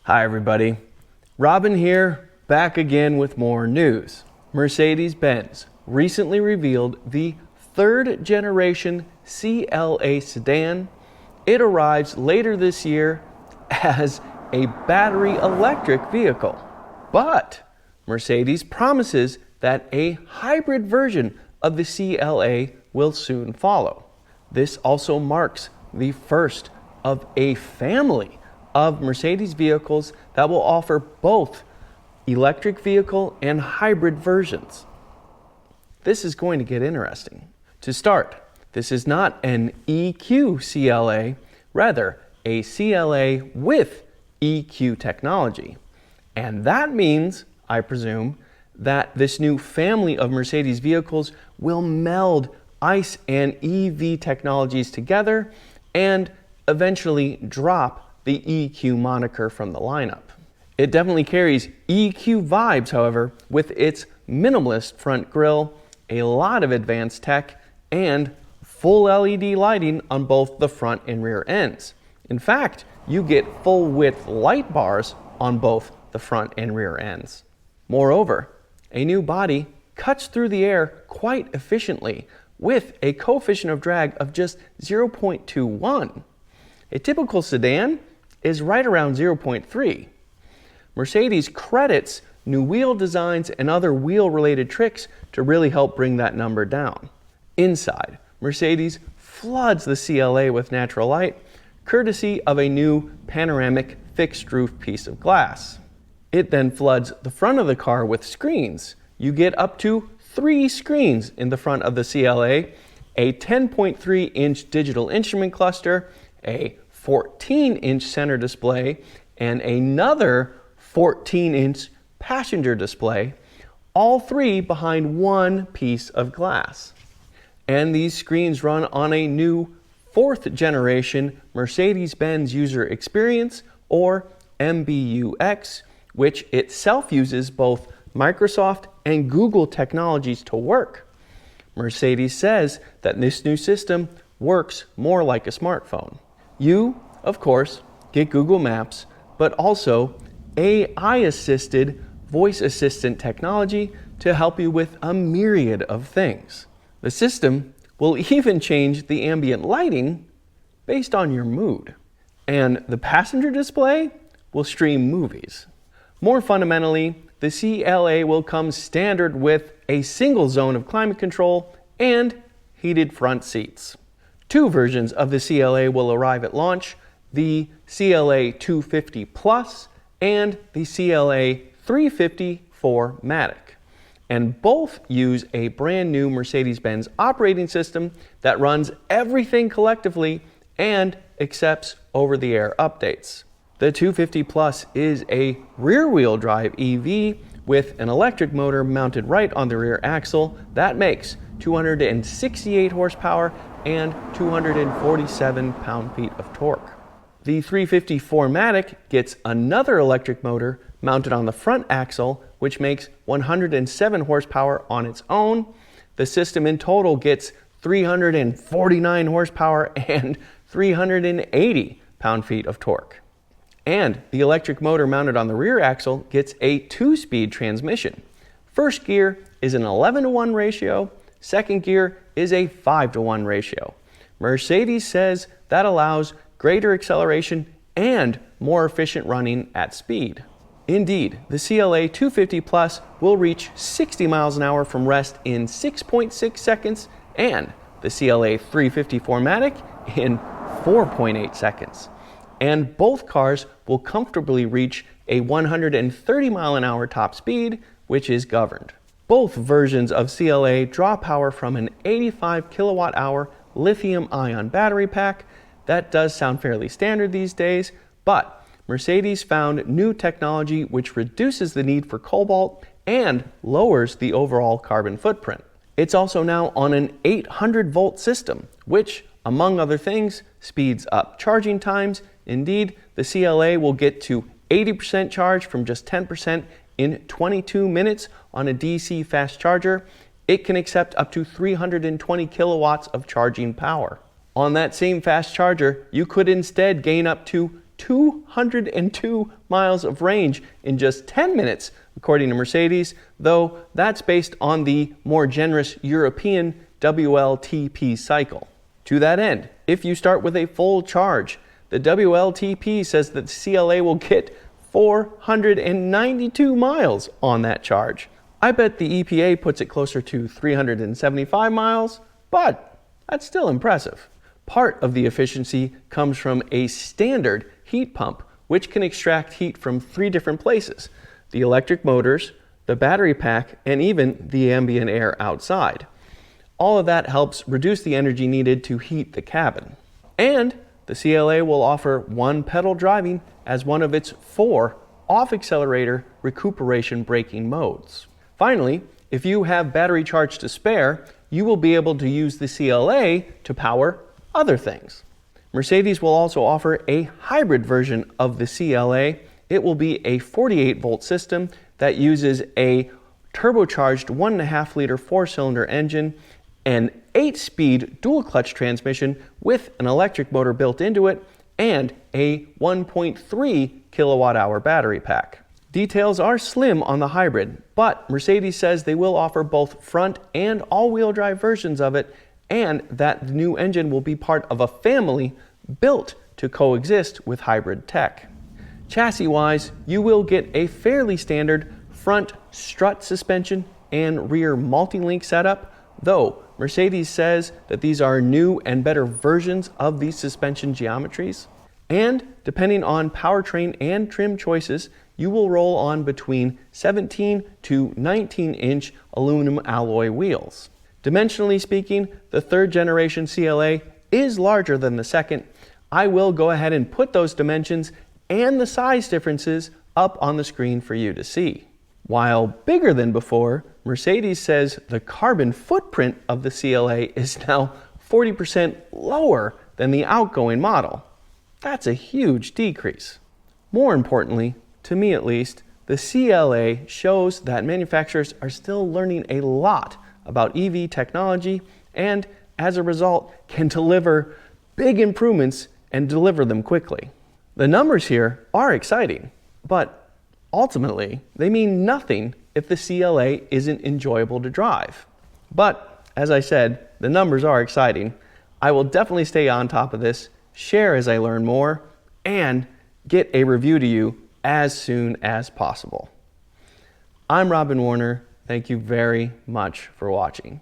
Hi everybody, Robin here, back again with more news. Mercedes-Benz recently revealed the third generation CLA sedan. It arrives later this year as a battery electric vehicle. But Mercedes promises that a hybrid version of the CLA will soon follow. This also marks the first of a family of Mercedes vehicles that will offer both electric vehicle and hybrid versions. This is going to get interesting. To start, this is not an EQ CLA, rather a CLA with EQ technology. And that means, I presume, that this new family of Mercedes vehicles will meld ICE and EV technologies together and eventually drop the EQ moniker from the lineup. It definitely carries EQ vibes, however, with its minimalist front grille, a lot of advanced tech, and full LED lighting on both the front and rear ends. In fact, you get full width light bars on both the front and rear ends. Moreover, a new body cuts through the air quite efficiently with a coefficient of drag of just 0.21. A typical sedan is right around 0.3. Mercedes credits new wheel designs and other wheel-related tricks to really help bring that number down. Inside, Mercedes floods the CLA with natural light, courtesy of a new panoramic fixed roof piece of glass. It then floods the front of the car with screens. You get up to 3 screens in the front of the CLA, a 10.3-inch digital instrument cluster, a 14-inch center display, and another 14-inch passenger display, all 3 behind one piece of glass. And these screens run on a new 4th generation Mercedes-Benz User Experience, or MBUX, which itself uses both Microsoft and Google technologies to work. Mercedes says that this new system works more like a smartphone. You, of course, get Google Maps, but also AI-assisted voice assistant technology to help you with a myriad of things. The system will even change the ambient lighting based on your mood. And the passenger display will stream movies. More fundamentally, the CLA will come standard with a single zone of climate control and heated front seats. 2 versions of the CLA will arrive at launch, the CLA 250 Plus and the CLA 350 4MATIC. And both use a brand new Mercedes-Benz operating system that runs everything collectively and accepts over-the-air updates. The 250 Plus is a rear-wheel drive EV with an electric motor mounted right on the rear axle that makes 268 horsepower and 247 pound-feet of torque. The 350 4MATIC gets another electric motor mounted on the front axle, which makes 107 horsepower on its own. The system in total gets 349 horsepower and 380 pound-feet of torque. And the electric motor mounted on the rear axle gets a 2-speed transmission. First gear is an 11-to-1 ratio, second gear is a 5-to-1 ratio. Mercedes says that allows greater acceleration and more efficient running at speed. Indeed, the CLA 250 Plus will reach 60 miles an hour from rest in 6.6 seconds and the CLA 350 4MATIC in 4.8 seconds. And both cars will comfortably reach a 130 mile an hour top speed, which is governed. Both versions of CLA draw power from an 85 kilowatt hour lithium-ion battery pack. That does sound fairly standard these days, but Mercedes found new technology which reduces the need for cobalt and lowers the overall carbon footprint. It's also now on an 800-volt system, which, among other things, speeds up charging times. Indeed, the CLA will get to 80% charge from just 10% in 22 minutes on a DC fast charger. It can accept up to 320 kilowatts of charging power. On that same fast charger, you could instead gain up to 202 miles of range in just 10 minutes, according to Mercedes, though that's based on the more generous European WLTP cycle. To that end, if you start with a full charge, the WLTP says that the CLA will get 492 miles on that charge. I bet the EPA puts it closer to 375 miles, but that's still impressive. Part of the efficiency comes from a standard heat pump, which can extract heat from 3 different places: the electric motors, the battery pack, and even the ambient air outside. All of that helps reduce the energy needed to heat the cabin. And the CLA will offer one pedal driving as one of its 4 off-accelerator recuperation braking modes. Finally, if you have battery charge to spare, you will be able to use the CLA to power other things. Mercedes will also offer a hybrid version of the CLA. It will be a 48-volt system that uses a turbocharged 1.5-liter 4-cylinder engine, an 8-speed dual-clutch transmission with an electric motor built into it, and a 1.3 kilowatt-hour battery pack. Details are slim on the hybrid, but Mercedes says they will offer both front and all-wheel drive versions of it, and that the new engine will be part of a family built to coexist with hybrid tech. Chassis-wise, you will get a fairly standard front strut suspension and rear multi-link setup, though Mercedes says that these are new and better versions of these suspension geometries. And depending on powertrain and trim choices, you will roll on between 17 to 19-inch aluminum alloy wheels. Dimensionally speaking, the 3rd generation CLA is larger than the 2nd. I will go ahead and put those dimensions and the size differences up on the screen for you to see. While bigger than before, Mercedes says the carbon footprint of the CLA is now 40% lower than the outgoing model. That's a huge decrease. More importantly, to me at least, the CLA shows that manufacturers are still learning a lot about EV technology and, as a result, can deliver big improvements and deliver them quickly. The numbers here are exciting, but ultimately, they mean nothing if the CLA isn't enjoyable to drive. But, as I said, the numbers are exciting. I will definitely stay on top of this, share as I learn more, and get a review to you as soon as possible. I'm Robin Warner. Thank you very much for watching.